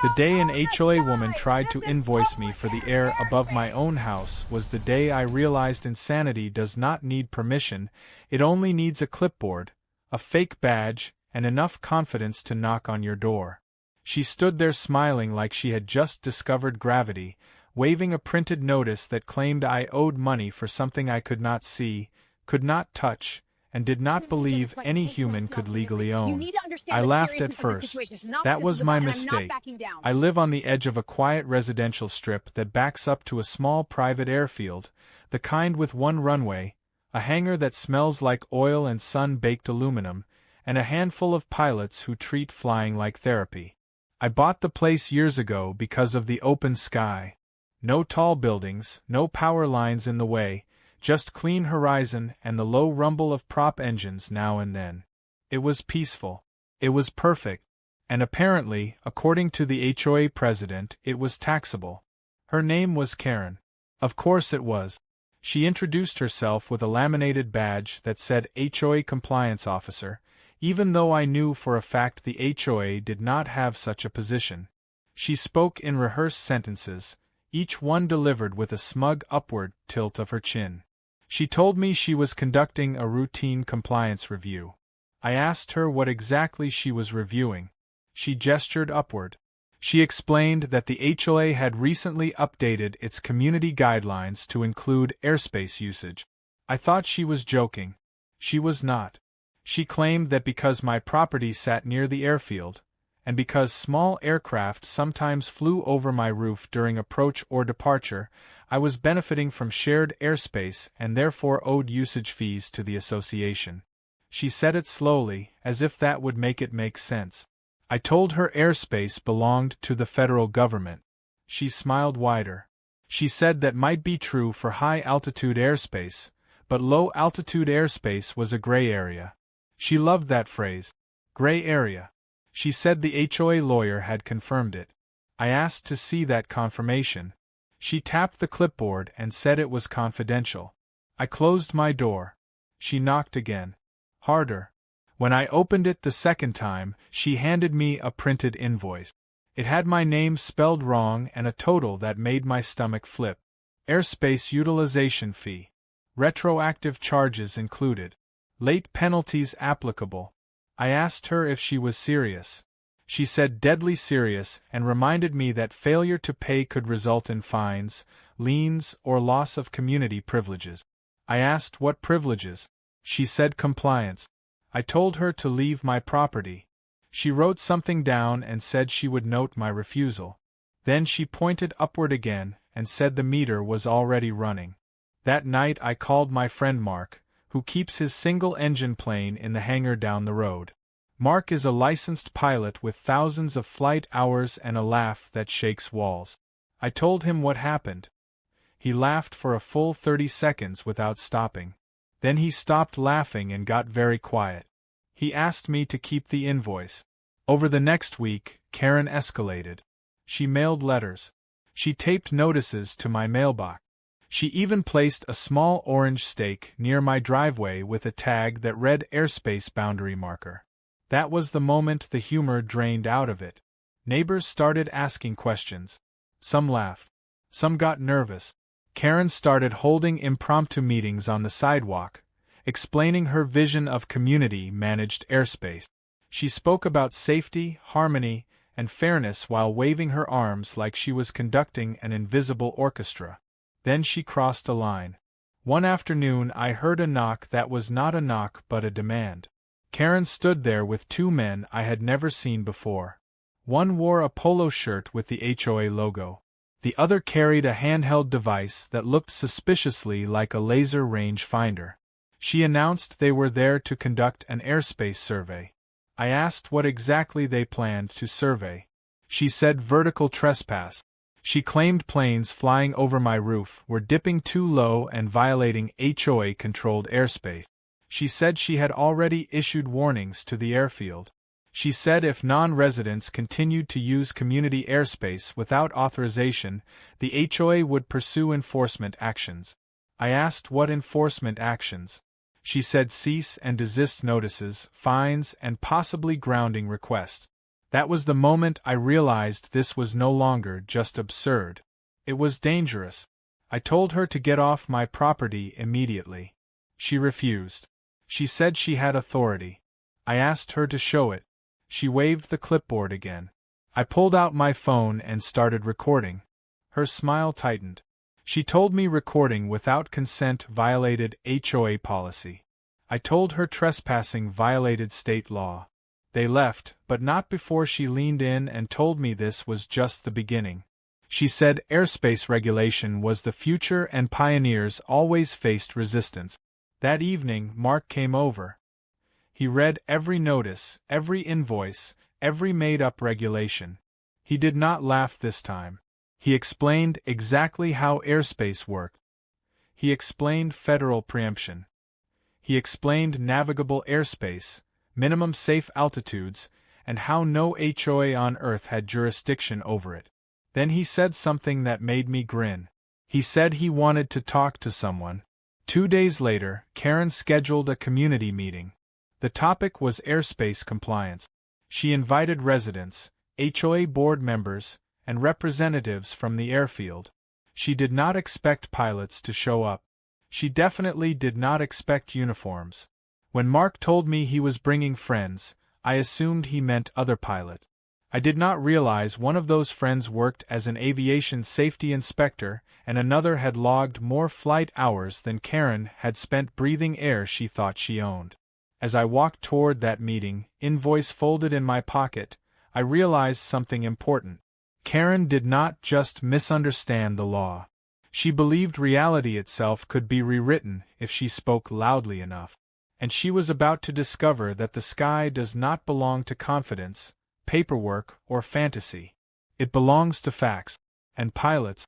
The day an HOA woman tried to invoice me for the air above my own house was the day I realized insanity does not need permission, it only needs a clipboard, a fake badge, and enough confidence to knock on your door. She stood there smiling like she had just discovered gravity, waving a printed notice that claimed I owed money for something I could not see, could not touch, and did not believe any human could legally own. I laughed at first. That was my mistake. I live on the edge of a quiet residential strip that backs up to a small private airfield, the kind with one runway, a hangar that smells like oil and sun-baked aluminum, and a handful of pilots who treat flying like therapy. I bought the place years ago because of the open sky. No tall buildings, no power lines in the way, just clean horizon and the low rumble of prop engines now and then. It was peaceful. It was perfect. And apparently, according to the HOA president, it was taxable. Her name was Karen. Of course it was. She introduced herself with a laminated badge that said HOA Compliance Officer, even though I knew for a fact the HOA did not have such a position. She spoke in rehearsed sentences, each one delivered with a smug upward tilt of her chin. She told me she was conducting a routine compliance review. I asked her what exactly she was reviewing. She gestured upward. She explained that the HOA had recently updated its community guidelines to include airspace usage. I thought she was joking. She was not. She claimed that because my property sat near the airfield, and because small aircraft sometimes flew over my roof during approach or departure, I was benefiting from shared airspace and therefore owed usage fees to the association. She said it slowly, as if that would make it make sense. I told her airspace belonged to the federal government. She smiled wider. She said that might be true for high-altitude airspace, but low-altitude airspace was a gray area. She loved that phrase. Gray area. She said the HOA lawyer had confirmed it. I asked to see that confirmation. She tapped the clipboard and said it was confidential. I closed my door. She knocked again. Harder. When I opened it the second time, she handed me a printed invoice. It had my name spelled wrong and a total that made my stomach flip. Airspace utilization fee. Retroactive charges included. Late penalties applicable. I asked her if she was serious. She said deadly serious and reminded me that failure to pay could result in fines, liens, or loss of community privileges. I asked what privileges. She said compliance. I told her to leave my property. She wrote something down and said she would note my refusal. Then she pointed upward again and said the meter was already running. That night I called my friend Mark, who keeps his single-engine plane in the hangar down the road. Mark is a licensed pilot with thousands of flight hours and a laugh that shakes walls. I told him what happened. He laughed for a full 30 seconds without stopping. Then he stopped laughing and got very quiet. He asked me to keep the invoice. Over the next week, Karen escalated. She mailed letters. She taped notices to my mailbox. She even placed a small orange stake near my driveway with a tag that read airspace boundary marker. That was the moment the humor drained out of it. Neighbors started asking questions. Some laughed. Some got nervous. Karen started holding impromptu meetings on the sidewalk, explaining her vision of community-managed airspace. She spoke about safety, harmony, and fairness while waving her arms like she was conducting an invisible orchestra. Then she crossed a line. One afternoon I heard a knock that was not a knock but a demand. Karen stood there with two men I had never seen before. One wore a polo shirt with the HOA logo. The other carried a handheld device that looked suspiciously like a laser range finder. She announced they were there to conduct an airspace survey. I asked what exactly they planned to survey. She said vertical trespass. She claimed planes flying over my roof were dipping too low and violating HOA-controlled airspace. She said she had already issued warnings to the airfield. She said if non-residents continued to use community airspace without authorization, the HOA would pursue enforcement actions. I asked what enforcement actions. She said cease and desist notices, fines, and possibly grounding requests. That was the moment I realized this was no longer just absurd. It was dangerous. I told her to get off my property immediately. She refused. She said she had authority. I asked her to show it. She waved the clipboard again. I pulled out my phone and started recording. Her smile tightened. She told me recording without consent violated HOA policy. I told her trespassing violated state law. They left, but not before she leaned in and told me this was just the beginning. She said airspace regulation was the future and pioneers always faced resistance. That evening, Mark came over. He read every notice, every invoice, every made-up regulation. He did not laugh this time. He explained exactly how airspace worked. He explained federal preemption. He explained navigable airspace, minimum safe altitudes, and how no HOA on Earth had jurisdiction over it. Then he said something that made me grin. He said he wanted to talk to someone. 2 days later, Karen scheduled a community meeting. The topic was airspace compliance. She invited residents, HOA board members, and representatives from the airfield. She did not expect pilots to show up. She definitely did not expect uniforms. When Mark told me he was bringing friends, I assumed he meant other pilots. I did not realize one of those friends worked as an aviation safety inspector and another had logged more flight hours than Karen had spent breathing air she thought she owned. As I walked toward that meeting, invoice folded in my pocket, I realized something important. Karen did not just misunderstand the law. She believed reality itself could be rewritten if she spoke loudly enough. And she was about to discover that the sky does not belong to confidence, paperwork, or fantasy. It belongs to facts and pilots.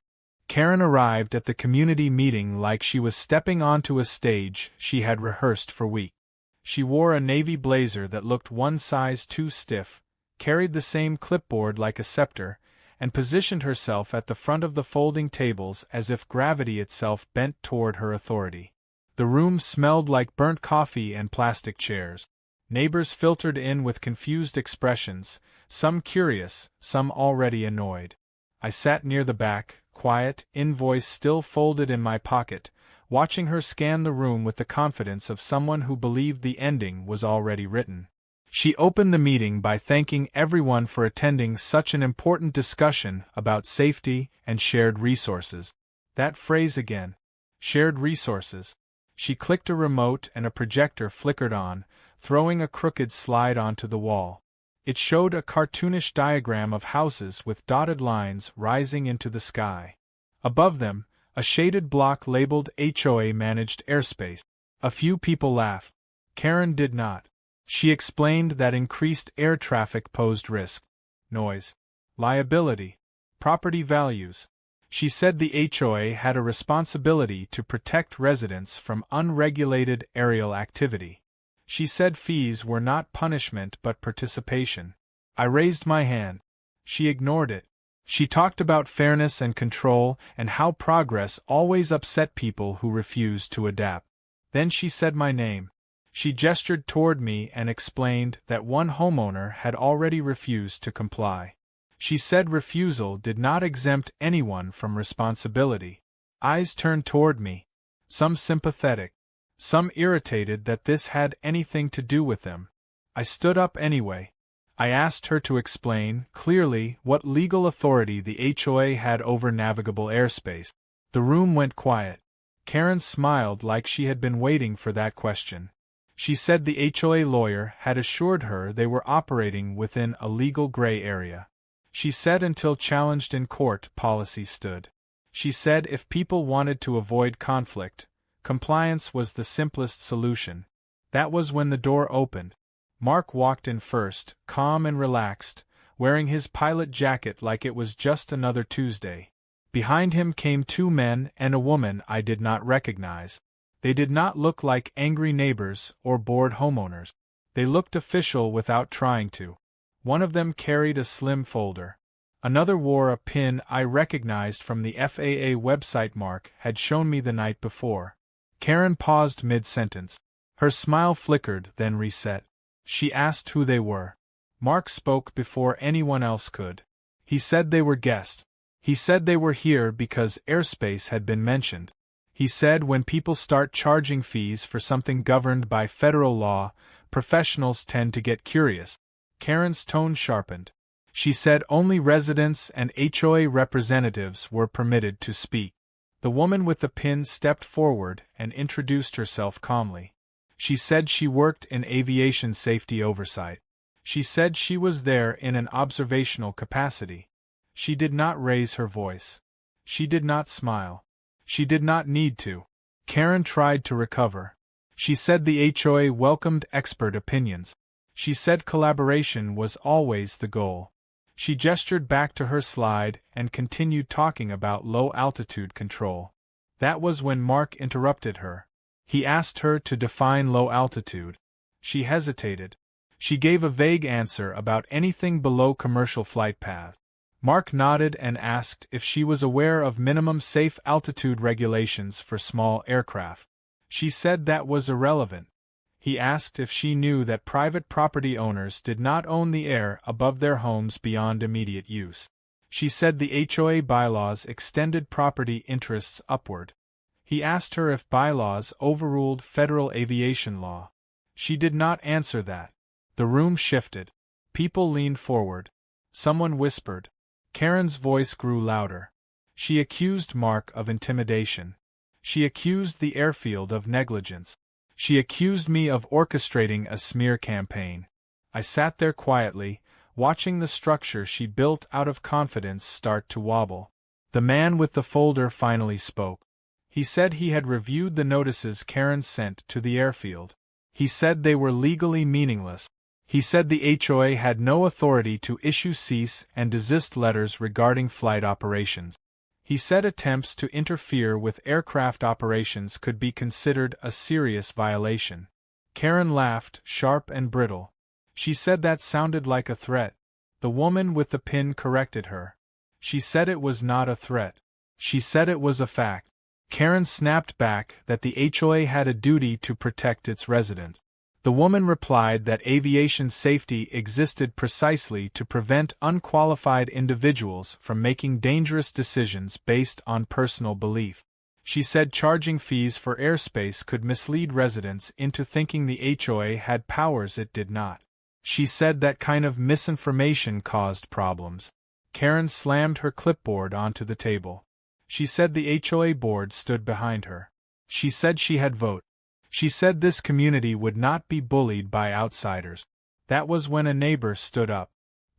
Karen arrived at the community meeting like she was stepping onto a stage she had rehearsed for weeks. She wore a navy blazer that looked one size too stiff, carried the same clipboard like a scepter, and positioned herself at the front of the folding tables as if gravity itself bent toward her authority. The room smelled like burnt coffee and plastic chairs. Neighbors filtered in with confused expressions, some curious, some already annoyed. I sat near the back, quiet, invoice still folded in my pocket, watching her scan the room with the confidence of someone who believed the ending was already written. She opened the meeting by thanking everyone for attending such an important discussion about safety and shared resources. That phrase again. Shared resources. She clicked a remote and a projector flickered on, throwing a crooked slide onto the wall. It showed a cartoonish diagram of houses with dotted lines rising into the sky. Above them, a shaded block labeled HOA managed airspace. A few people laughed. Karen did not. She explained that increased air traffic posed risk, noise, liability, property values. She said the HOA had a responsibility to protect residents from unregulated aerial activity. She said fees were not punishment but participation. I raised my hand. She ignored it. She talked about fairness and control and how progress always upset people who refused to adapt. Then she said my name. She gestured toward me and explained that one homeowner had already refused to comply. She said refusal did not exempt anyone from responsibility. Eyes turned toward me. Some sympathetic. Some irritated that this had anything to do with them. I stood up anyway. I asked her to explain, clearly, what legal authority the HOA had over navigable airspace. The room went quiet. Karen smiled like she had been waiting for that question. She said the HOA lawyer had assured her they were operating within a legal gray area. She said until challenged in court, policy stood. She said if people wanted to avoid conflict, compliance was the simplest solution. That was when the door opened. Mark walked in first, calm and relaxed, wearing his pilot jacket like it was just another Tuesday. Behind him came 2 men and a woman I did not recognize. They did not look like angry neighbors or bored homeowners. They looked official without trying to. One of them carried a slim folder. Another wore a pin I recognized from the FAA website Mark had shown me the night before. Karen paused mid-sentence. Her smile flickered, then reset. She asked who they were. Mark spoke before anyone else could. He said they were guests. He said they were here because Airspace had been mentioned. He said when people start charging fees for something governed by federal law, professionals tend to get curious. Karen's tone sharpened. She said only residents and HOA representatives were permitted to speak. The woman with the pin stepped forward and introduced herself calmly. She said she worked in aviation safety oversight. She said she was there in an observational capacity. She did not raise her voice. She did not smile. She did not need to. Karen tried to recover. She said the HOA welcomed expert opinions. She said collaboration was always the goal. She gestured back to her slide and continued talking about low-altitude control. That was when Mark interrupted her. He asked her to define low altitude. She hesitated. She gave a vague answer about anything below commercial flight path. Mark nodded and asked if she was aware of minimum safe altitude regulations for small aircraft. She said that was irrelevant. He asked if she knew that private property owners did not own the air above their homes beyond immediate use. She said the HOA bylaws extended property interests upward. He asked her if bylaws overruled federal aviation law. She did not answer that. The room shifted. People leaned forward. Someone whispered. Karen's voice grew louder. She accused Mark of intimidation. She accused the airfield of negligence. She accused me of orchestrating a smear campaign. I sat there quietly, watching the structure she built out of confidence start to wobble. The man with the folder finally spoke. He said he had reviewed the notices Karen sent to the airfield. He said they were legally meaningless. He said the HOA had no authority to issue cease and desist letters regarding flight operations. He said attempts to interfere with aircraft operations could be considered a serious violation. Karen laughed, sharp and brittle. She said that sounded like a threat. The woman with the pin corrected her. She said it was not a threat. She said it was a fact. Karen snapped back that the HOA had a duty to protect its residents. The woman replied that aviation safety existed precisely to prevent unqualified individuals from making dangerous decisions based on personal belief. She said charging fees for airspace could mislead residents into thinking the HOA had powers it did not. She said that kind of misinformation caused problems. Karen slammed her clipboard onto the table. She said the HOA board stood behind her. She said she had vote. She said this community would not be bullied by outsiders. That was when a neighbor stood up.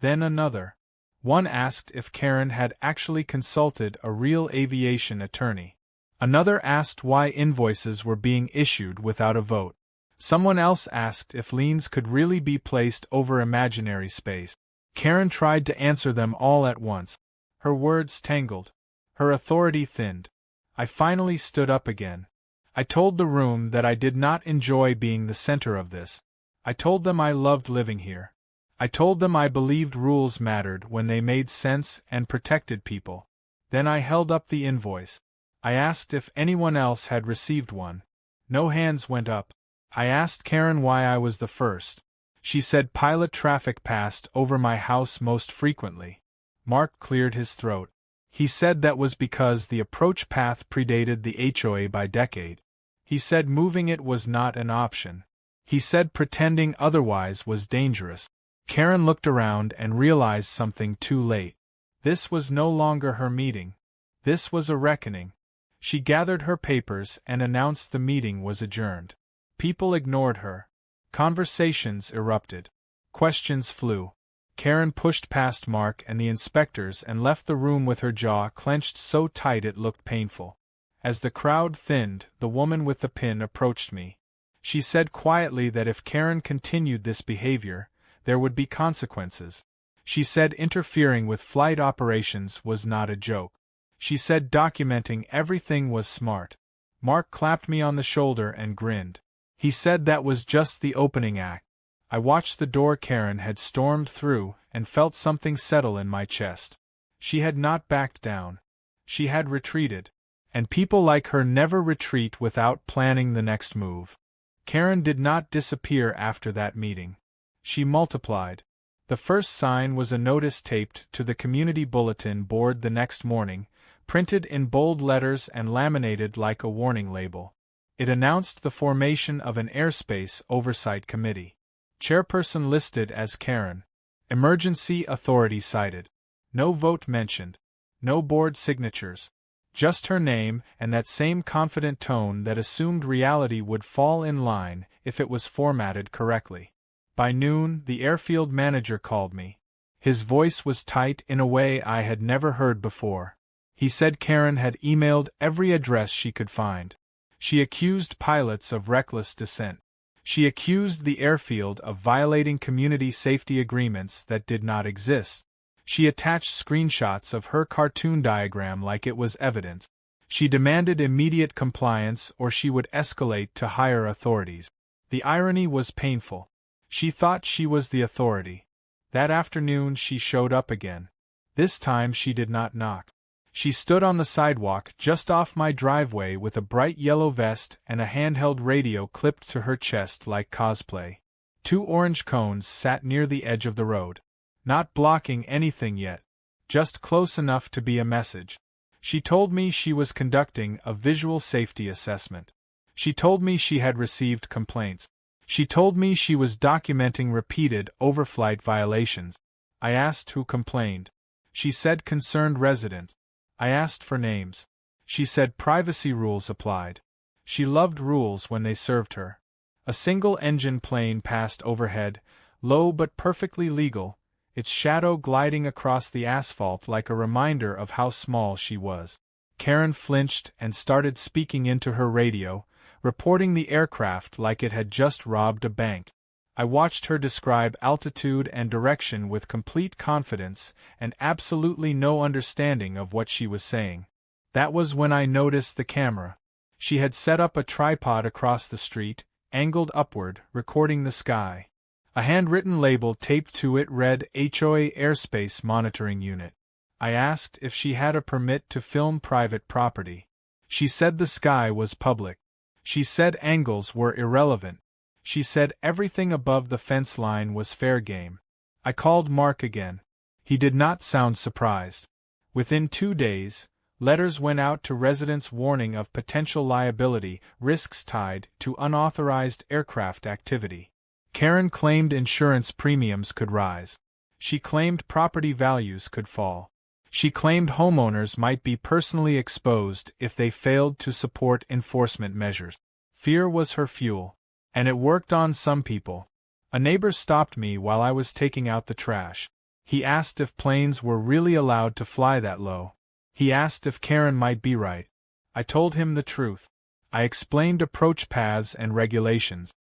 Then another. One asked if Karen had actually consulted a real aviation attorney. Another asked why invoices were being issued without a vote. Someone else asked if liens could really be placed over imaginary space. Karen tried to answer them all at once. Her words tangled. Her authority thinned. I finally stood up again. I told the room that I did not enjoy being the center of this. I told them I loved living here. I told them I believed rules mattered when they made sense and protected people. Then I held up the invoice. I asked if anyone else had received one. No hands went up. I asked Karen why I was the first. She said pilot traffic passed over my house most frequently. Mark cleared his throat. He said that was because the approach path predated the HOA by decade. He said moving it was not an option. He said pretending otherwise was dangerous. Karen looked around and realized something too late. This was no longer her meeting. This was a reckoning. She gathered her papers and announced the meeting was adjourned. People ignored her. Conversations erupted. Questions flew. Karen pushed past Mark and the inspectors and left the room with her jaw clenched so tight it looked painful. As the crowd thinned, the woman with the pin approached me. She said quietly that if Karen continued this behavior, there would be consequences. She said interfering with flight operations was not a joke. She said documenting everything was smart. Mark clapped me on the shoulder and grinned. He said that was just the opening act. I watched the door Karen had stormed through and felt something settle in my chest. She had not backed down. She had retreated. And people like her never retreat without planning the next move. Karen did not disappear after that meeting. She multiplied. The first sign was a notice taped to the community bulletin board the next morning, printed in bold letters and laminated like a warning label. It announced the formation of an Airspace Oversight Committee. Chairperson listed as Karen. Emergency authority cited. No vote mentioned. No board signatures. Just her name and that same confident tone that assumed reality would fall in line if it was formatted correctly. By noon, the airfield manager called me. His voice was tight in a way I had never heard before. He said Karen had emailed every address she could find. She accused pilots of reckless descent. She accused the airfield of violating community safety agreements that did not exist. She attached screenshots of her cartoon diagram like it was evidence. She demanded immediate compliance or she would escalate to higher authorities. The irony was painful. She thought she was the authority. That afternoon she showed up again. This time she did not knock. She stood on the sidewalk just off my driveway with a bright yellow vest and a handheld radio clipped to her chest like cosplay. 2 orange cones sat near the edge of the road. Not blocking anything yet. Just close enough to be a message. She told me she was conducting a visual safety assessment. She told me she had received complaints. She told me she was documenting repeated overflight violations. I asked who complained. She said concerned resident. I asked for names. She said privacy rules applied. She loved rules when they served her. A single-engine plane passed overhead, low but perfectly legal, its shadow gliding across the asphalt like a reminder of how small she was. Karen flinched and started speaking into her radio, reporting the aircraft like it had just robbed a bank. I watched her describe altitude and direction with complete confidence and absolutely no understanding of what she was saying. That was when I noticed the camera. She had set up a tripod across the street, angled upward, recording the sky. A handwritten label taped to it read HOA Airspace Monitoring Unit. I asked if she had a permit to film private property. She said the sky was public. She said angles were irrelevant. She said everything above the fence line was fair game. I called Mark again. He did not sound surprised. Within 2 days, letters went out to residents warning of potential liability risks tied to unauthorized aircraft activity. Karen claimed insurance premiums could rise. She claimed property values could fall. She claimed homeowners might be personally exposed if they failed to support enforcement measures. Fear was her fuel. And it worked on some people. A neighbor stopped me while I was taking out the trash. He asked if planes were really allowed to fly that low. He asked if Karen might be right. I told him the truth. I explained approach paths and regulations.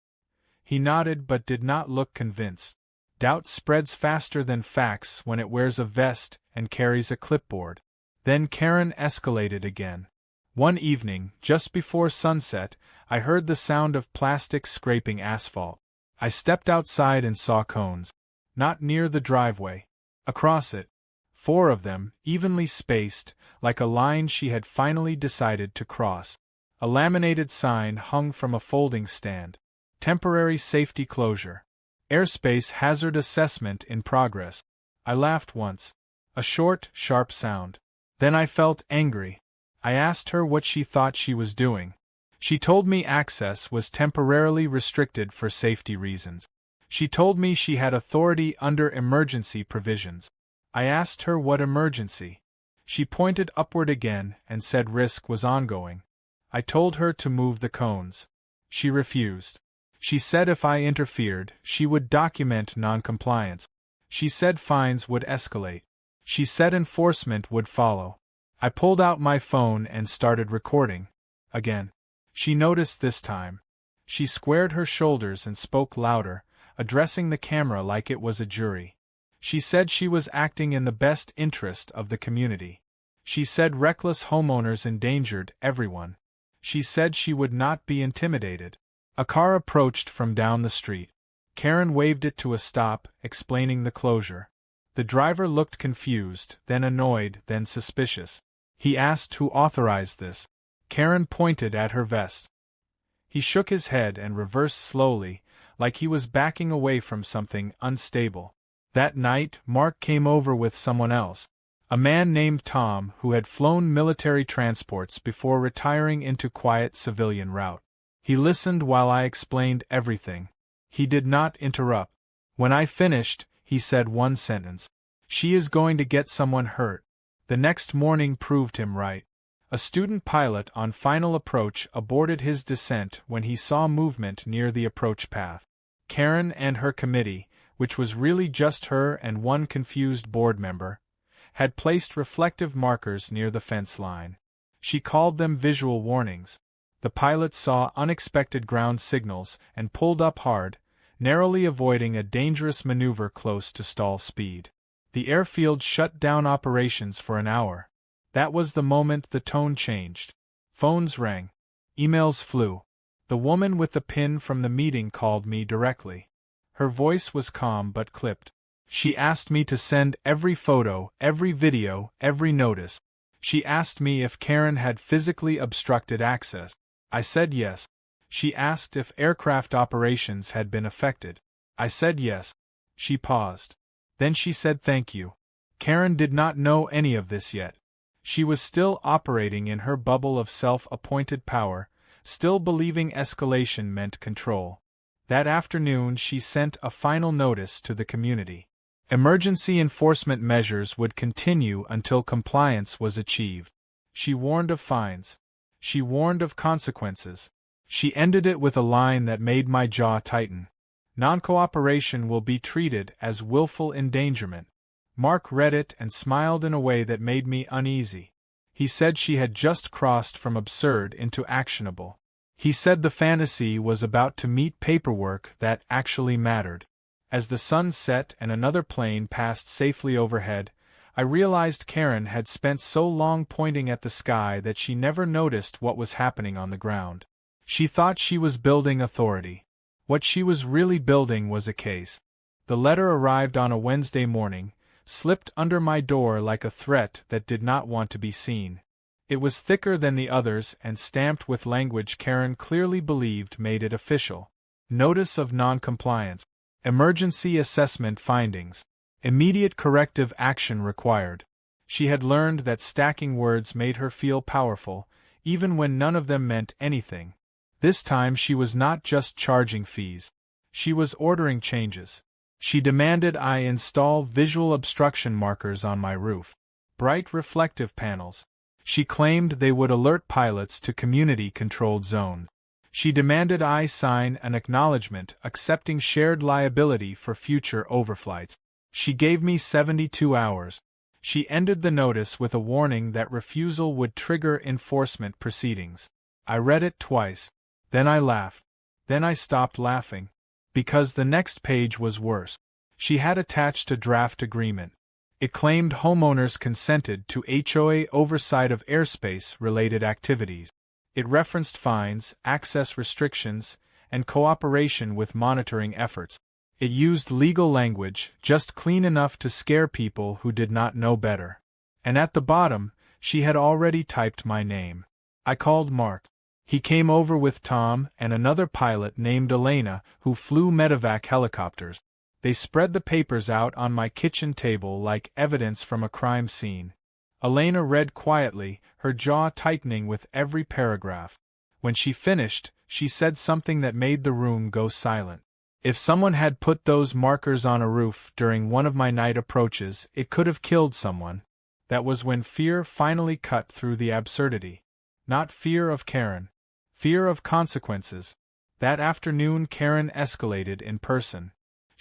He nodded but did not look convinced. Doubt spreads faster than facts when it wears a vest and carries a clipboard. Then Karen escalated again. One evening, just before sunset, I heard the sound of plastic scraping asphalt. I stepped outside and saw cones. Not near the driveway. Across it. 4 of them, evenly spaced, like a line she had finally decided to cross. A laminated sign hung from a folding stand. Temporary safety closure. Airspace hazard assessment in progress. I laughed once. A short, sharp sound. Then I felt angry. I asked her what she thought she was doing. She told me access was temporarily restricted for safety reasons. She told me she had authority under emergency provisions. I asked her what emergency. She pointed upward again and said risk was ongoing. I told her to move the cones. She refused. She said if I interfered, she would document non-compliance. She said fines would escalate. She said enforcement would follow. I pulled out my phone and started recording. Again. She noticed this time. She squared her shoulders and spoke louder, addressing the camera like it was a jury. She said she was acting in the best interest of the community. She said reckless homeowners endangered everyone. She said she would not be intimidated. A car approached from down the street. Karen waved it to a stop, explaining the closure. The driver looked confused, then annoyed, then suspicious. He asked who authorized this. Karen pointed at her vest. He shook his head and reversed slowly, like he was backing away from something unstable. That night, Mark came over with someone else. A man named Tom who had flown military transports before retiring into quiet civilian route. He listened while I explained everything. He did not interrupt. When I finished, he said one sentence. "She is going to get someone hurt." The next morning proved him right. A student pilot on final approach aborted his descent when he saw movement near the approach path. Karen and her committee, which was really just her and one confused board member, had placed reflective markers near the fence line. She called them visual warnings. The pilot saw unexpected ground signals and pulled up hard, narrowly avoiding a dangerous maneuver close to stall speed. The airfield shut down operations for an hour. That was the moment the tone changed. Phones rang. Emails flew. The woman with the pin from the meeting called me directly. Her voice was calm but clipped. She asked me to send every photo, every video, every notice. She asked me if Karen had physically obstructed access. I said yes. She asked if aircraft operations had been affected. I said yes. She paused. Then she said thank you. Karen did not know any of this yet. She was still operating in her bubble of self-appointed power, still believing escalation meant control. That afternoon she sent a final notice to the community. Emergency enforcement measures would continue until compliance was achieved. She warned of fines. She warned of consequences. She ended it with a line that made my jaw tighten. Non-cooperation will be treated as willful endangerment. Mark read it and smiled in a way that made me uneasy. He said she had just crossed from absurd into actionable. He said the fantasy was about to meet paperwork that actually mattered. As the sun set and another plane passed safely overhead, I realized Karen had spent so long pointing at the sky that she never noticed what was happening on the ground. She thought she was building authority. What she was really building was a case. The letter arrived on a Wednesday morning, slipped under my door like a threat that did not want to be seen. It was thicker than the others and stamped with language Karen clearly believed made it official. Notice of non-compliance. Emergency assessment findings. Immediate corrective action required. She had learned that stacking words made her feel powerful, even when none of them meant anything. This time she was not just charging fees. She was ordering changes. She demanded I install visual obstruction markers on my roof. Bright reflective panels. She claimed they would alert pilots to community-controlled zones. She demanded I sign an acknowledgement accepting shared liability for future overflights. She gave me 72 hours. She ended the notice with a warning that refusal would trigger enforcement proceedings. I read it twice. Then I laughed. Then I stopped laughing. Because the next page was worse. She had attached a draft agreement. It claimed homeowners consented to HOA oversight of airspace-related activities. It referenced fines, access restrictions, and cooperation with monitoring efforts. It used legal language, just clean enough to scare people who did not know better. And at the bottom, she had already typed my name. I called Mark. He came over with Tom and another pilot named Elena who flew medevac helicopters. They spread the papers out on my kitchen table like evidence from a crime scene. Elena read quietly, her jaw tightening with every paragraph. When she finished, she said something that made the room go silent. If someone had put those markers on a roof during one of my night approaches, it could have killed someone. That was when fear finally cut through the absurdity. Not fear of Karen. Fear of consequences. That afternoon Karen escalated in person.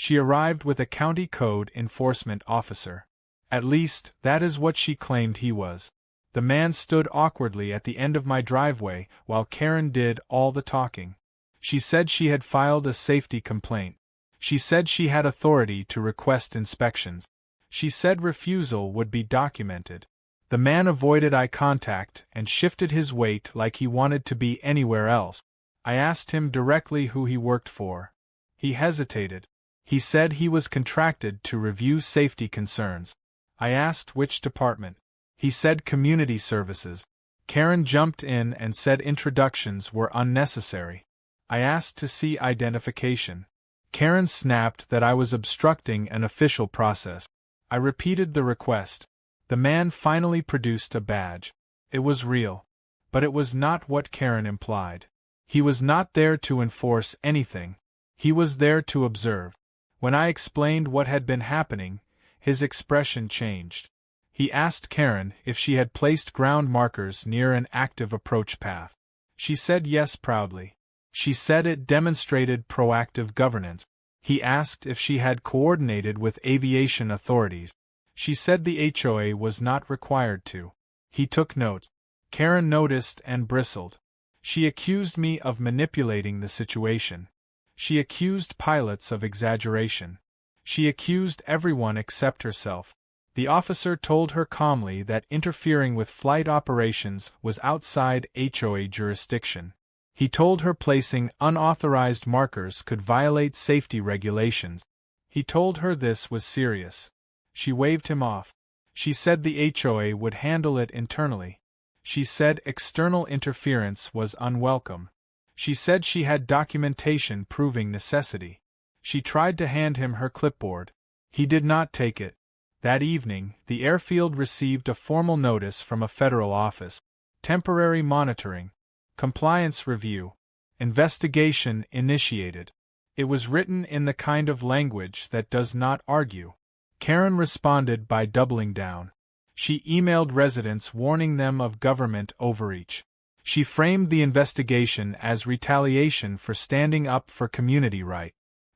She arrived with a county code enforcement officer. At least, that is what she claimed he was. The man stood awkwardly at the end of my driveway while Karen did all the talking. She said she had filed a safety complaint. She said she had authority to request inspections. She said refusal would be documented. The man avoided eye contact and shifted his weight like he wanted to be anywhere else. I asked him directly who he worked for. He hesitated. He said he was contracted to review safety concerns. I asked which department. He said community services. Karen jumped in and said introductions were unnecessary. I asked to see identification. Karen snapped that I was obstructing an official process. I repeated the request. The man finally produced a badge. It was real. But it was not what Karen implied. He was not there to enforce anything. He was there to observe. When I explained what had been happening, his expression changed. He asked Karen if she had placed ground markers near an active approach path. She said yes proudly. She said it demonstrated proactive governance. He asked if she had coordinated with aviation authorities. She said the HOA was not required to. He took note. Karen noticed and bristled. She accused me of manipulating the situation. She accused pilots of exaggeration. She accused everyone except herself. The officer told her calmly that interfering with flight operations was outside HOA jurisdiction. He told her placing unauthorized markers could violate safety regulations. He told her this was serious. She waved him off. She said the HOA would handle it internally. She said external interference was unwelcome. She said she had documentation proving necessity. She tried to hand him her clipboard. He did not take it. That evening, the airfield received a formal notice from a federal office. Temporary monitoring. Compliance review. Investigation initiated. It was written in the kind of language that does not argue. Karen responded by doubling down. She emailed residents warning them of government overreach. She framed the investigation as retaliation for standing up for community right.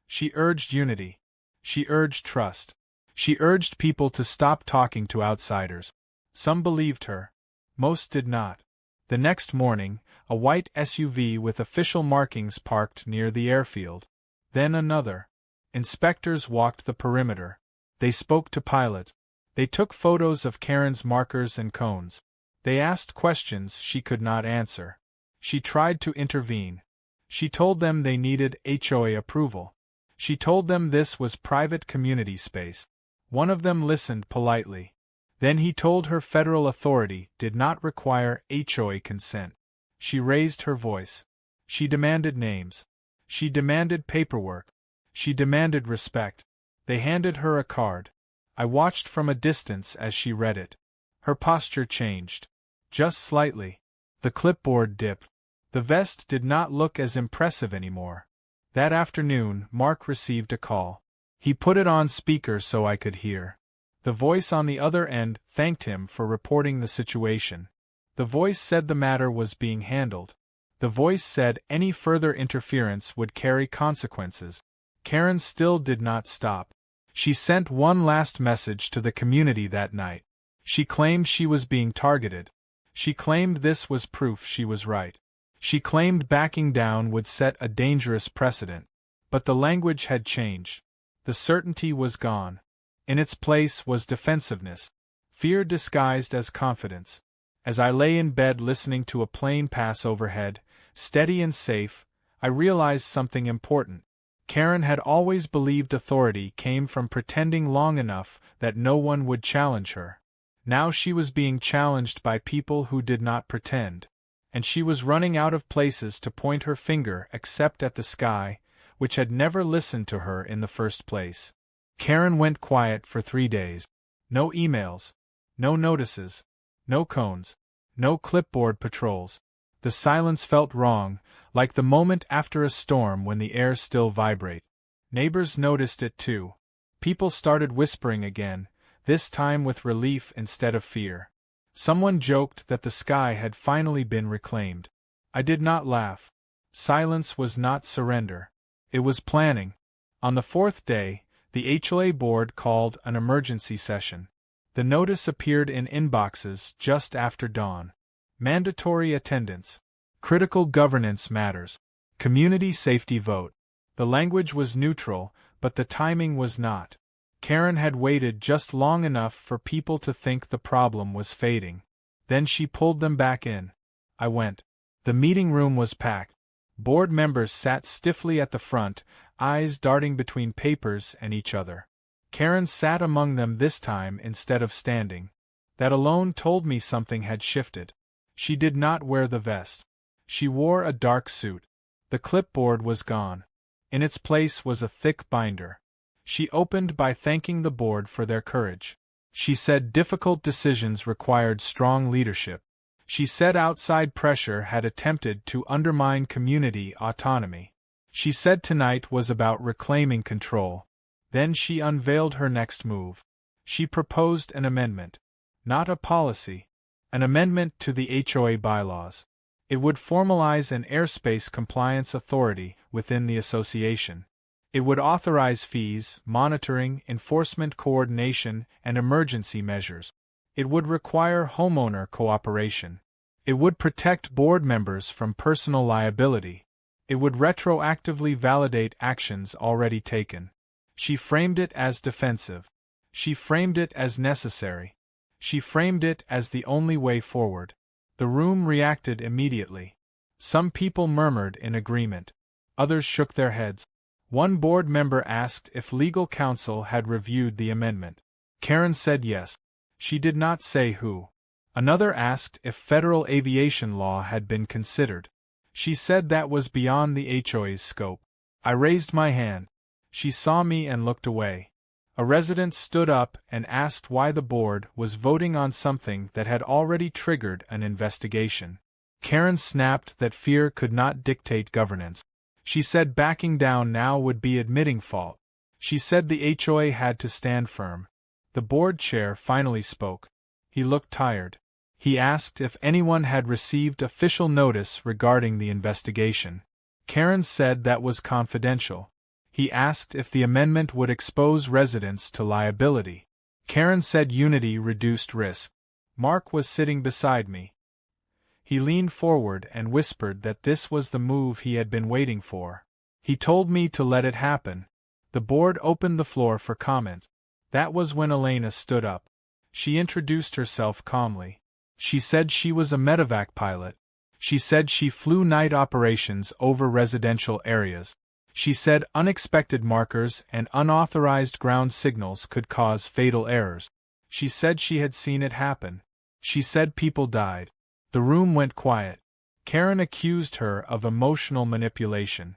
She urged unity. She urged trust. She urged people to stop talking to outsiders. Some believed her. Most did not. The next morning, a white SUV with official markings parked near the airfield. Then another. Inspectors walked the perimeter. They spoke to pilots. They took photos of Karen's markers and cones. They asked questions she could not answer. She tried to intervene. She told them they needed HOA approval. She told them this was private community space. One of them listened politely. Then he told her federal authority did not require HOA consent. She raised her voice. She demanded names. She demanded paperwork. She demanded respect. They handed her a card. I watched from a distance as she read it. Her posture changed. Just slightly. The clipboard dipped. The vest did not look as impressive anymore. That afternoon, Mark received a call. He put it on speaker so I could hear. The voice on the other end thanked him for reporting the situation. The voice said the matter was being handled. The voice said any further interference would carry consequences. Karen still did not stop. She sent one last message to the community that night. She claimed she was being targeted. She claimed this was proof she was right. She claimed backing down would set a dangerous precedent. But the language had changed. The certainty was gone. In its place was defensiveness. Fear disguised as confidence. As I lay in bed listening to a plane pass overhead, steady and safe, I realized something important. Karen had always believed authority came from pretending long enough that no one would challenge her. Now she was being challenged by people who did not pretend. And she was running out of places to point her finger except at the sky, which had never listened to her in the first place. Karen went quiet for 3 days. No emails. No notices. No cones. No clipboard patrols. The silence felt wrong, like the moment after a storm when the air still vibrates. Neighbors noticed it too. People started whispering again, this time with relief instead of fear. Someone joked that the sky had finally been reclaimed. I did not laugh. Silence was not surrender. It was planning. On the 4th day, the HOA board called an emergency session. The notice appeared in inboxes just after dawn. Mandatory attendance. Critical governance matters. Community safety vote. The language was neutral, but the timing was not. Karen had waited just long enough for people to think the problem was fading. Then she pulled them back in. I went. The meeting room was packed. Board members sat stiffly at the front, eyes darting between papers and each other. Karen sat among them this time instead of standing. That alone told me something had shifted. She did not wear the vest. She wore a dark suit. The clipboard was gone. In its place was a thick binder. She opened by thanking the board for their courage. She said difficult decisions required strong leadership. She said outside pressure had attempted to undermine community autonomy. She said tonight was about reclaiming control. Then she unveiled her next move. She proposed an amendment. Not a policy. An amendment to the HOA bylaws. It would formalize an airspace compliance authority within the association. It would authorize fees, monitoring, enforcement coordination, and emergency measures. It would require homeowner cooperation. It would protect board members from personal liability. It would retroactively validate actions already taken. She framed it as defensive. She framed it as necessary. She framed it as the only way forward. The room reacted immediately. Some people murmured in agreement. Others shook their heads. One board member asked if legal counsel had reviewed the amendment. Karen said yes. She did not say who. Another asked if federal aviation law had been considered. She said that was beyond the HOA's scope. I raised my hand. She saw me and looked away. A resident stood up and asked why the board was voting on something that had already triggered an investigation. Karen snapped that fear could not dictate governance. She said backing down now would be admitting fault. She said the HOA had to stand firm. The board chair finally spoke. He looked tired. He asked if anyone had received official notice regarding the investigation. Karen said that was confidential. He asked if the amendment would expose residents to liability. Karen said unity reduced risk. Mark was sitting beside me. He leaned forward and whispered that this was the move he had been waiting for. He told me to let it happen. The board opened the floor for comment. That was when Elena stood up. She introduced herself calmly. She said she was a medevac pilot. She said she flew night operations over residential areas. She said unexpected markers and unauthorized ground signals could cause fatal errors. She said she had seen it happen. She said people died. The room went quiet. Karen accused her of emotional manipulation.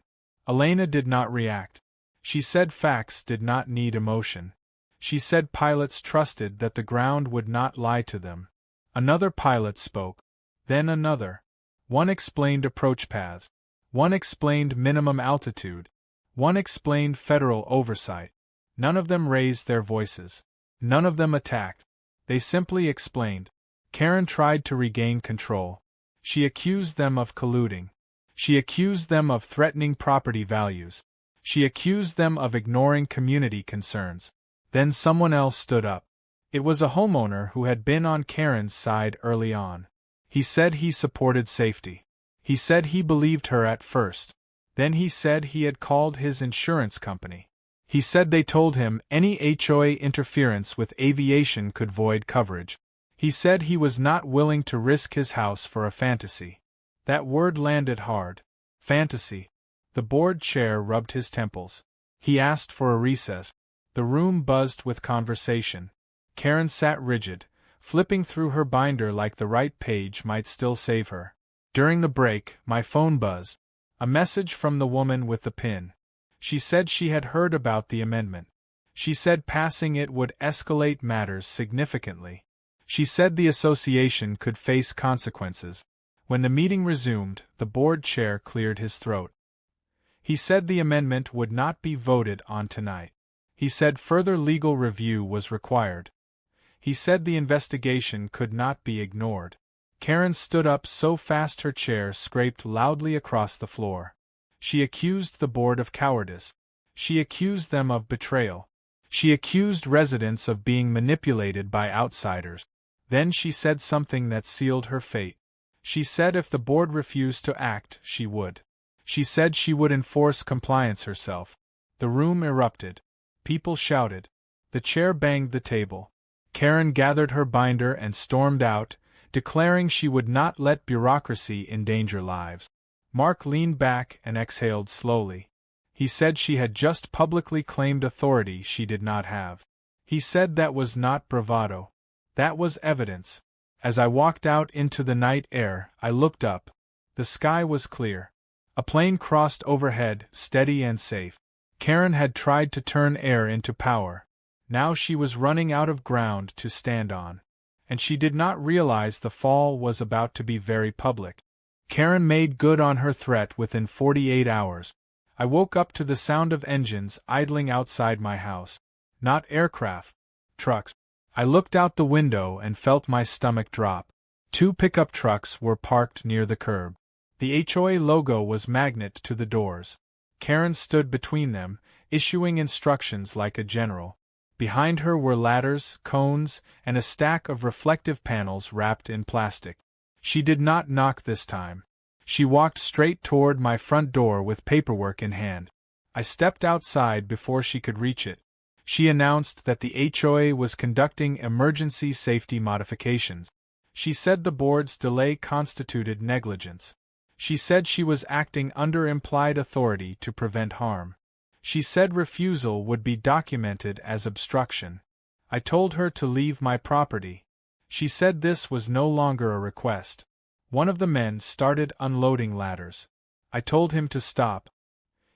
Elena did not react. She said facts did not need emotion. She said pilots trusted that the ground would not lie to them. Another pilot spoke. Then another. One explained approach paths. One explained minimum altitude. One explained federal oversight. None of them raised their voices. None of them attacked. They simply explained. Karen tried to regain control. She accused them of colluding. She accused them of threatening property values. She accused them of ignoring community concerns. Then someone else stood up. It was a homeowner who had been on Karen's side early on. He said he supported safety. He said he believed her at first. Then he said he had called his insurance company. He said they told him any HOA interference with aviation could void coverage. He said he was not willing to risk his house for a fantasy. That word landed hard. Fantasy. The board chair rubbed his temples. He asked for a recess. The room buzzed with conversation. Karen sat rigid, flipping through her binder like the right page might still save her. During the break, my phone buzzed. A message from the woman with the pin. She said she had heard about the amendment. She said passing it would escalate matters significantly. She said the association could face consequences. When the meeting resumed, the board chair cleared his throat. He said the amendment would not be voted on tonight. He said further legal review was required. He said the investigation could not be ignored. Karen stood up so fast her chair scraped loudly across the floor. She accused the board of cowardice. She accused them of betrayal. She accused residents of being manipulated by outsiders. Then she said something that sealed her fate. She said if the board refused to act, she would. She said she would enforce compliance herself. The room erupted. People shouted. The chair banged the table. Karen gathered her binder and stormed out, declaring she would not let bureaucracy endanger lives. Mark leaned back and exhaled slowly. He said she had just publicly claimed authority she did not have. He said that was not bravado. That was evidence. As I walked out into the night air, I looked up. The sky was clear. A plane crossed overhead, steady and safe. Karen had tried to turn air into power. Now she was running out of ground to stand on. And she did not realize the fall was about to be very public. Karen made good on her threat within 48 hours. I woke up to the sound of engines idling outside my house. Not aircraft. Trucks. I looked out the window and felt my stomach drop. 2 pickup trucks were parked near the curb. The HOA logo was magnet to the doors. Karen stood between them, issuing instructions like a general. Behind her were ladders, cones, and a stack of reflective panels wrapped in plastic. She did not knock this time. She walked straight toward my front door with paperwork in hand. I stepped outside before she could reach it. She announced that the HOA was conducting emergency safety modifications. She said the board's delay constituted negligence. She said she was acting under implied authority to prevent harm. She said refusal would be documented as obstruction. I told her to leave my property. She said this was no longer a request. One of the men started unloading ladders. I told him to stop.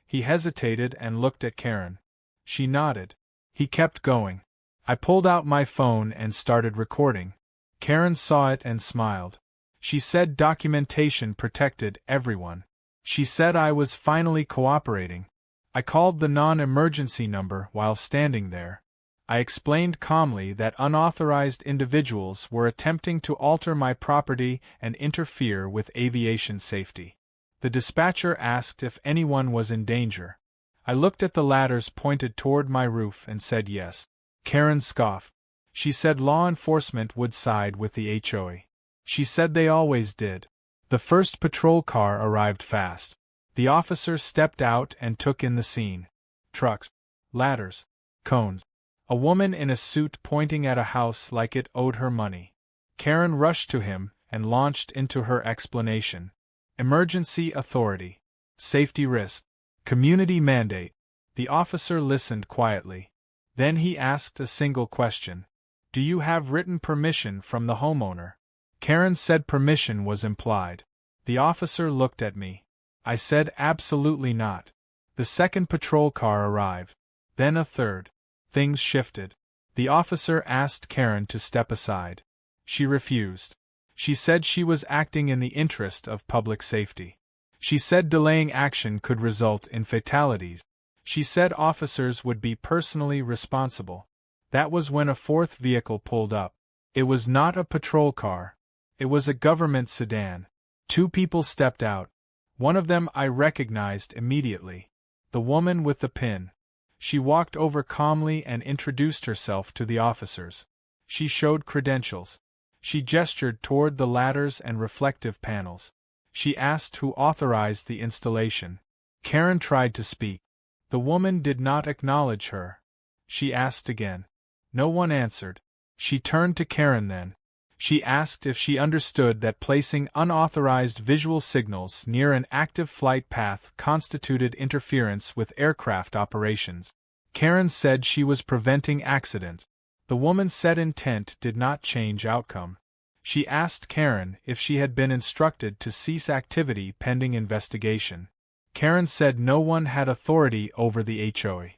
He hesitated and looked at Karen. She nodded. He kept going. I pulled out my phone and started recording. Karen saw it and smiled. She said documentation protected everyone. She said I was finally cooperating. I called the non-emergency number while standing there. I explained calmly that unauthorized individuals were attempting to alter my property and interfere with aviation safety. The dispatcher asked if anyone was in danger. I looked at the ladders pointed toward my roof and said yes. Karen scoffed. She said law enforcement would side with the HOA. She said they always did. The first patrol car arrived fast. The officer stepped out and took in the scene. Trucks, ladders, cones. A woman in a suit pointing at a house like it owed her money. Karen rushed to him and launched into her explanation. Emergency authority. Safety risk. Community mandate. The officer listened quietly. Then he asked a single question. Do you have written permission from the homeowner? Karen said permission was implied. The officer looked at me. I said absolutely not. The second patrol car arrived. Then a third. Things shifted. The officer asked Karen to step aside. She refused. She said she was acting in the interest of public safety. She said delaying action could result in fatalities. She said officers would be personally responsible. That was when a fourth vehicle pulled up. It was not a patrol car. It was a government sedan. 2 people stepped out. One of them I recognized immediately. The woman with the pin. She walked over calmly and introduced herself to the officers. She showed credentials. She gestured toward the ladders and reflective panels. She asked who authorized the installation. Karen tried to speak. The woman did not acknowledge her. She asked again. No one answered. She turned to Karen then. She asked if she understood that placing unauthorized visual signals near an active flight path constituted interference with aircraft operations. Karen said she was preventing accidents. The woman said intent did not change outcome. She asked Karen if she had been instructed to cease activity pending investigation. Karen said no one had authority over the HOA.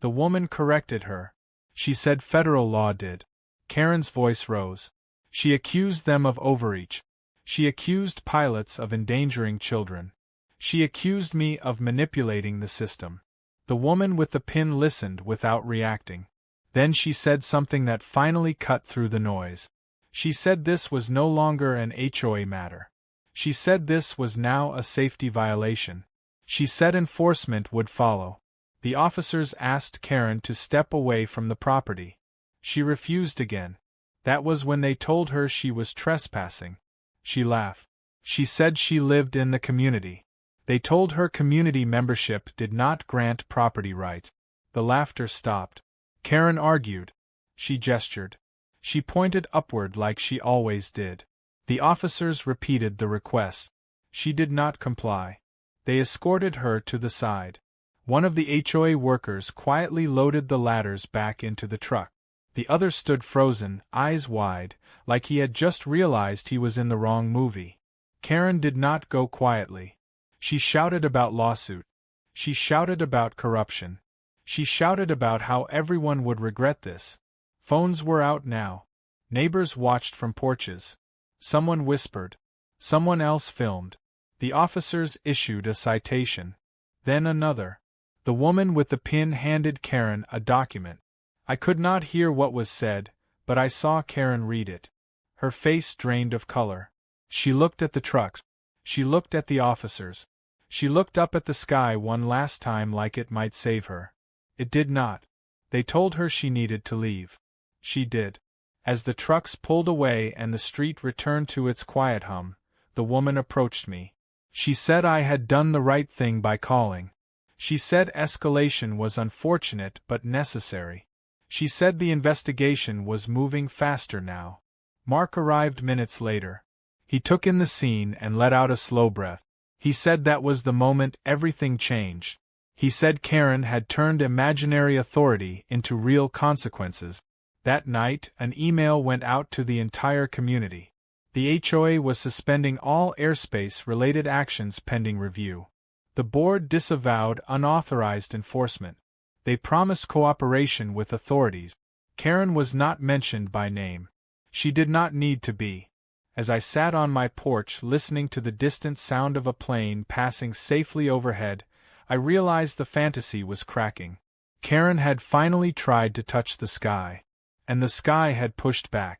The woman corrected her. She said federal law did. Karen's voice rose. She accused them of overreach. She accused pilots of endangering children. She accused me of manipulating the system. The woman with the pin listened without reacting. Then she said something that finally cut through the noise. She said this was no longer an HOA matter. She said this was now a safety violation. She said enforcement would follow. The officers asked Karen to step away from the property. She refused again. That was when they told her she was trespassing. She laughed. She said she lived in the community. They told her community membership did not grant property rights. The laughter stopped. Karen argued. She gestured. She pointed upward like she always did. The officers repeated the request. She did not comply. They escorted her to the side. One of the HOA workers quietly loaded the ladders back into the truck. The other stood frozen, eyes wide, like he had just realized he was in the wrong movie. Karen did not go quietly. She shouted about lawsuit. She shouted about corruption. She shouted about how everyone would regret this. Phones were out now. Neighbors watched from porches. Someone whispered. Someone else filmed. The officers issued a citation. Then another. The woman with the pin handed Karen a document. I could not hear what was said, but I saw Karen read it. Her face drained of color. She looked at the trucks. She looked at the officers. She looked up at the sky one last time like it might save her. It did not. They told her she needed to leave. She did. As the trucks pulled away and the street returned to its quiet hum, the woman approached me. She said I had done the right thing by calling. She said escalation was unfortunate but necessary. She said the investigation was moving faster now. Mark arrived minutes later. He took in the scene and let out a slow breath. He said that was the moment everything changed. He said Karen had turned imaginary authority into real consequences. That night, an email went out to the entire community. The HOA was suspending all airspace-related actions pending review. The board disavowed unauthorized enforcement. They promised cooperation with authorities. Karen was not mentioned by name. She did not need to be. As I sat on my porch listening to the distant sound of a plane passing safely overhead, I realized the fantasy was cracking. Karen had finally tried to touch the sky. And the sky had pushed back.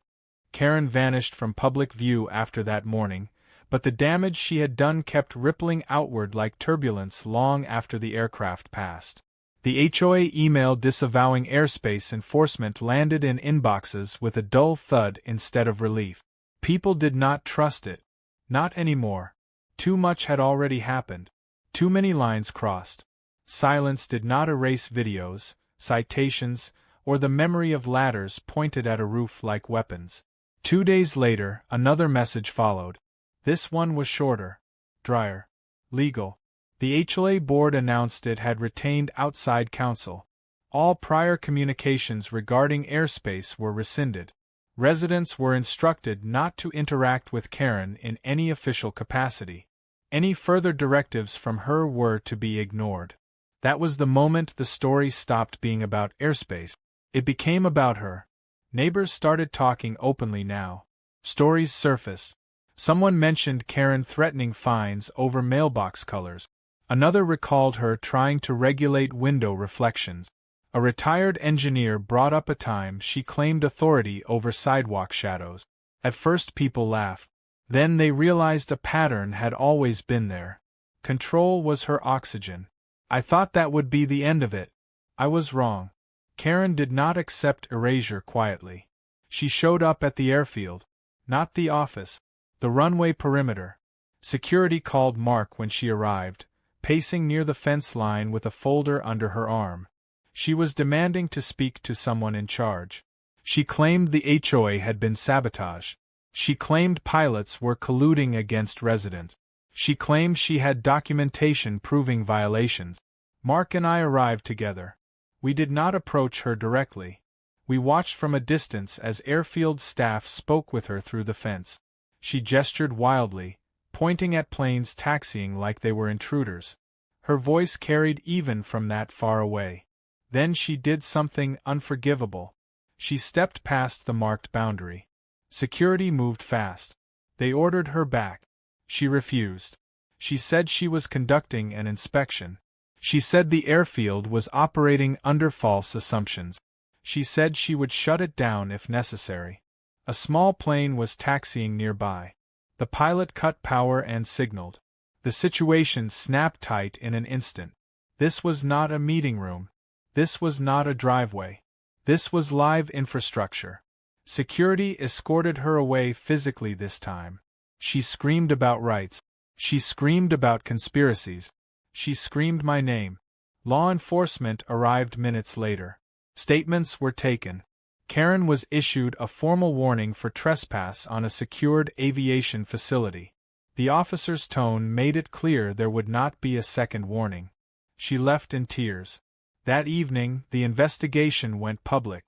Karen vanished from public view after that morning, but the damage she had done kept rippling outward like turbulence long after the aircraft passed. The HOA email disavowing airspace enforcement landed in inboxes with a dull thud instead of relief. People did not trust it. Not anymore. Too much had already happened. Too many lines crossed. Silence did not erase videos, citations, or the memory of ladders pointed at a roof like weapons. 2 days later, another message followed. This one was shorter, drier, legal. The HOA board announced it had retained outside counsel. All prior communications regarding airspace were rescinded. Residents were instructed not to interact with Karen in any official capacity. Any further directives from her were to be ignored. That was the moment the story stopped being about airspace. It became about her. Neighbors started talking openly now. Stories surfaced. Someone mentioned Karen threatening fines over mailbox colors. Another recalled her trying to regulate window reflections. A retired engineer brought up a time she claimed authority over sidewalk shadows. At first people laughed. Then they realized a pattern had always been there. Control was her oxygen. I thought that would be the end of it. I was wrong. Karen did not accept erasure quietly. She showed up at the airfield. Not the office. The runway perimeter. Security called Mark when she arrived, pacing near the fence line with a folder under her arm. She was demanding to speak to someone in charge. She claimed the HOA had been sabotaged. She claimed pilots were colluding against residents. She claimed she had documentation proving violations. Mark and I arrived together. We did not approach her directly. We watched from a distance as airfield staff spoke with her through the fence. She gestured wildly, pointing at planes taxiing like they were intruders. Her voice carried even from that far away. Then she did something unforgivable. She stepped past the marked boundary. Security moved fast. They ordered her back. She refused. She said she was conducting an inspection. She said the airfield was operating under false assumptions. She said she would shut it down if necessary. A small plane was taxiing nearby. The pilot cut power and signaled. The situation snapped tight in an instant. This was not a meeting room. This was not a driveway. This was live infrastructure. Security escorted her away physically this time. She screamed about rights. She screamed about conspiracies. She screamed my name. Law enforcement arrived minutes later. Statements were taken. Karen was issued a formal warning for trespass on a secured aviation facility. The officer's tone made it clear there would not be a second warning. She left in tears. That evening, the investigation went public.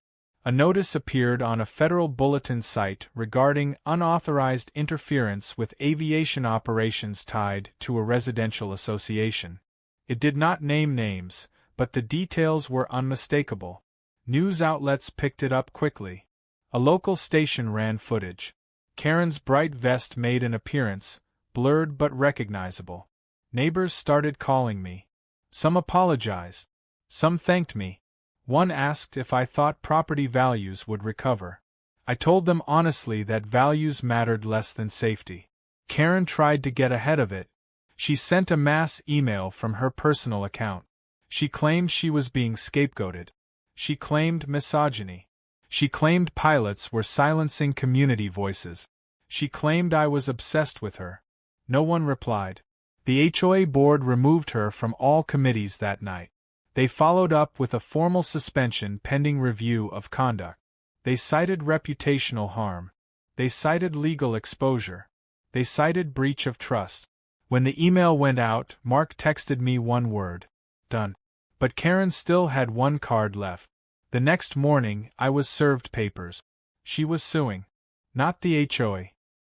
A notice appeared on a federal bulletin site regarding unauthorized interference with aviation operations tied to a residential association. It did not name names, but the details were unmistakable. News outlets picked it up quickly. A local station ran footage. Karen's bright vest made an appearance, blurred but recognizable. Neighbors started calling me. Some apologized. Some thanked me. One asked if I thought property values would recover. I told them honestly that values mattered less than safety. Karen tried to get ahead of it. She sent a mass email from her personal account. She claimed she was being scapegoated. She claimed misogyny. She claimed pilots were silencing community voices. She claimed I was obsessed with her. No one replied. The HOA board removed her from all committees that night. They followed up with a formal suspension pending review of conduct. They cited reputational harm. They cited legal exposure. They cited breach of trust. When the email went out, Mark texted me one word: done. But Karen still had one card left. The next morning, I was served papers. She was suing. Not the HOA.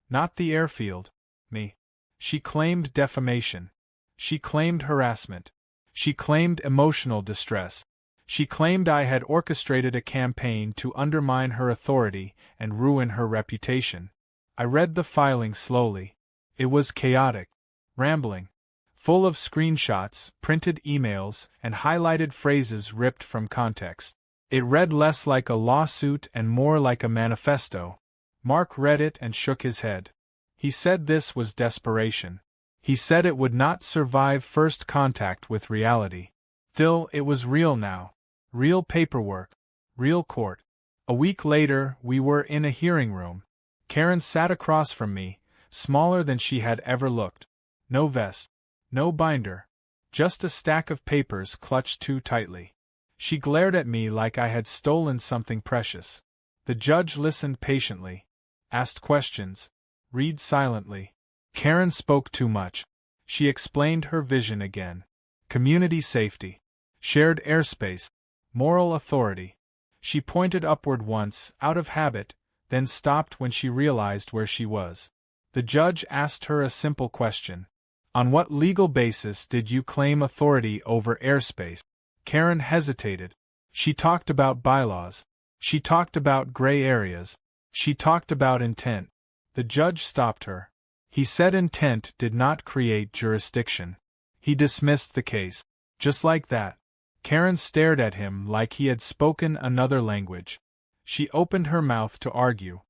Not the airfield. Me. She claimed defamation. She claimed harassment. She claimed emotional distress. She claimed I had orchestrated a campaign to undermine her authority and ruin her reputation. I read the filing slowly. It was chaotic, rambling, full of screenshots, printed emails, and highlighted phrases ripped from context. It read less like a lawsuit and more like a manifesto. Mark read it and shook his head. He said this was desperation. He said it would not survive first contact with reality. Still, it was real now. Real paperwork. Real court. A week later, we were in a hearing room. Karen sat across from me, smaller than she had ever looked. No vest. No binder. Just a stack of papers clutched too tightly. She glared at me like I had stolen something precious. The judge listened patiently. Asked questions. Read silently. Karen spoke too much. She explained her vision again. Community safety. Shared airspace. Moral authority. She pointed upward once, out of habit, then stopped when she realized where she was. The judge asked her a simple question. On what legal basis did you claim authority over airspace? Karen hesitated. She talked about bylaws. She talked about gray areas. She talked about intent. The judge stopped her. He said intent did not create jurisdiction. He dismissed the case. Just like that. Karen stared at him like he had spoken another language. She opened her mouth to argue.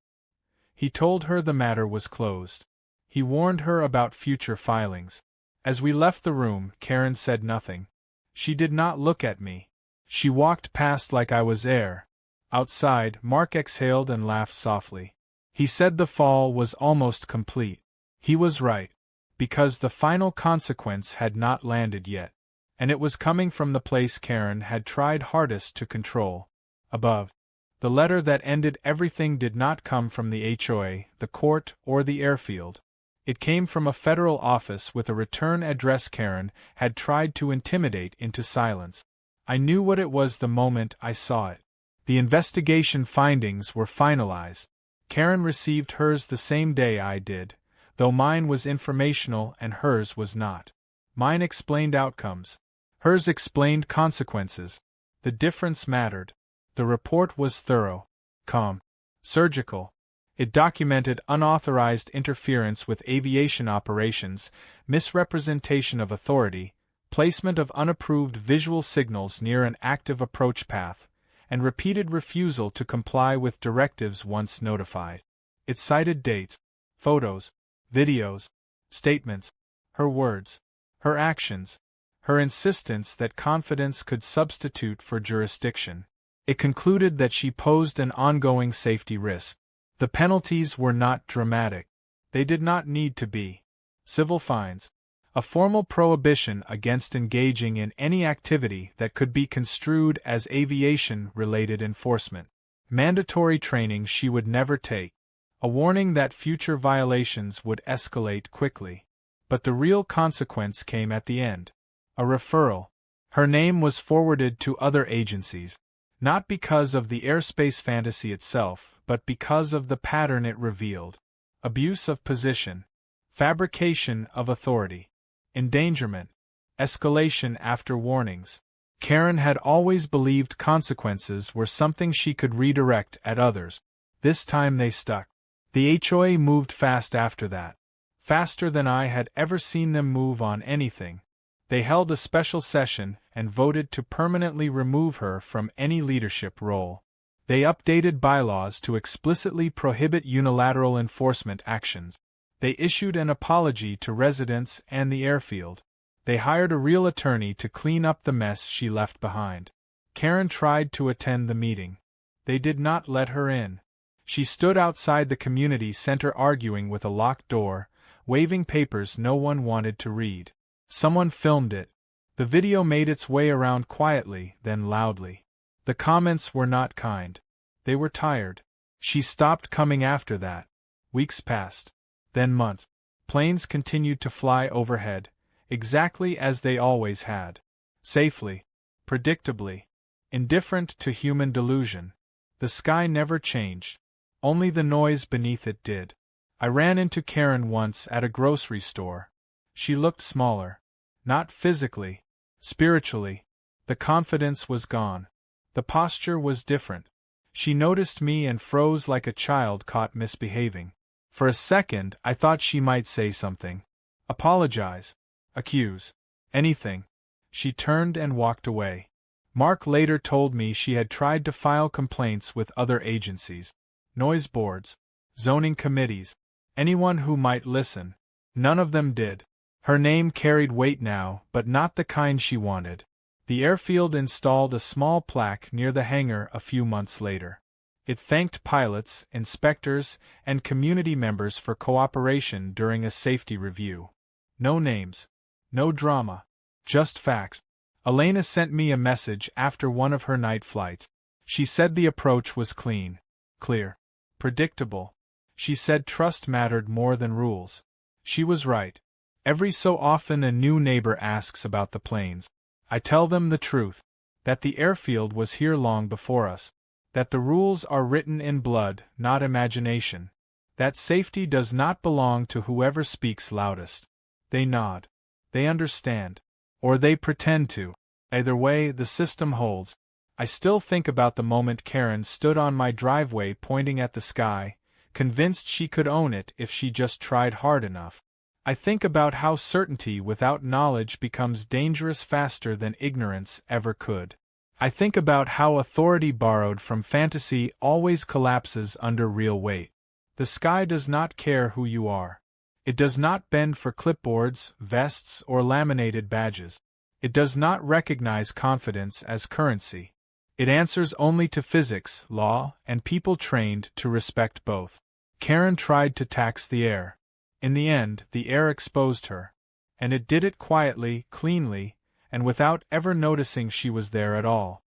He told her the matter was closed. He warned her about future filings. As we left the room, Karen said nothing. She did not look at me. She walked past like I was air. Outside, Mark exhaled and laughed softly. He said the fall was almost complete. He was right. Because the final consequence had not landed yet. And it was coming from the place Karen had tried hardest to control. Above. The letter that ended everything did not come from the HOA, the court, or the airfield. It came from a federal office with a return address Karen had tried to intimidate into silence. I knew what it was the moment I saw it. The investigation findings were finalized. Karen received hers the same day I did, though mine was informational and hers was not. Mine explained outcomes. Hers explained consequences. The difference mattered. The report was thorough, calm, surgical. It documented unauthorized interference with aviation operations, misrepresentation of authority, placement of unapproved visual signals near an active approach path, and repeated refusal to comply with directives once notified. It cited dates, photos, videos, statements, her words, her actions, her insistence that confidence could substitute for jurisdiction. It concluded that she posed an ongoing safety risk. The penalties were not dramatic. They did not need to be. Civil fines. A formal prohibition against engaging in any activity that could be construed as aviation-related enforcement. Mandatory training she would never take. A warning that future violations would escalate quickly. But the real consequence came at the end. A referral. Her name was forwarded to other agencies. Not because of the airspace fantasy itself, but because of the pattern it revealed. Abuse of position, fabrication of authority, endangerment, escalation after warnings. Karen had always believed consequences were something she could redirect at others. This time they stuck. The HOA moved fast after that. Faster than I had ever seen them move on anything. They held a special session and voted to permanently remove her from any leadership role. They updated bylaws to explicitly prohibit unilateral enforcement actions. They issued an apology to residents and the airfield. They hired a real attorney to clean up the mess she left behind. Karen tried to attend the meeting. They did not let her in. She stood outside the community center arguing with a locked door, waving papers no one wanted to read. Someone filmed it. The video made its way around quietly, then loudly. The comments were not kind. They were tired. She stopped coming after that. Weeks passed. Then months. Planes continued to fly overhead, exactly as they always had. Safely. Predictably. Indifferent to human delusion. The sky never changed. Only the noise beneath it did. I ran into Karen once at a grocery store. She looked smaller. Not physically. Spiritually. The confidence was gone. The posture was different. She noticed me and froze like a child caught misbehaving. For a second, I thought she might say something. Apologize. Accuse. Anything. She turned and walked away. Mark later told me she had tried to file complaints with other agencies. Noise boards. Zoning committees. Anyone who might listen. None of them did. Her name carried weight now, but not the kind she wanted. The airfield installed a small plaque near the hangar a few months later. It thanked pilots, inspectors, and community members for cooperation during a safety review. No names. No drama. Just facts. Elena sent me a message after one of her night flights. She said the approach was clean. Clear. Predictable. She said trust mattered more than rules. She was right. Every so often a new neighbor asks about the planes. I tell them the truth. That the airfield was here long before us. That the rules are written in blood, not imagination. That safety does not belong to whoever speaks loudest. They nod. They understand. Or they pretend to. Either way, the system holds. I still think about the moment Karen stood on my driveway pointing at the sky, convinced she could own it if she just tried hard enough. I think about how certainty without knowledge becomes dangerous faster than ignorance ever could. I think about how authority borrowed from fantasy always collapses under real weight. The sky does not care who you are. It does not bend for clipboards, vests, or laminated badges. It does not recognize confidence as currency. It answers only to physics, law, and people trained to respect both. Karen tried to tax the air. In the end, the air exposed her. And it did it quietly, cleanly, and without ever noticing she was there at all.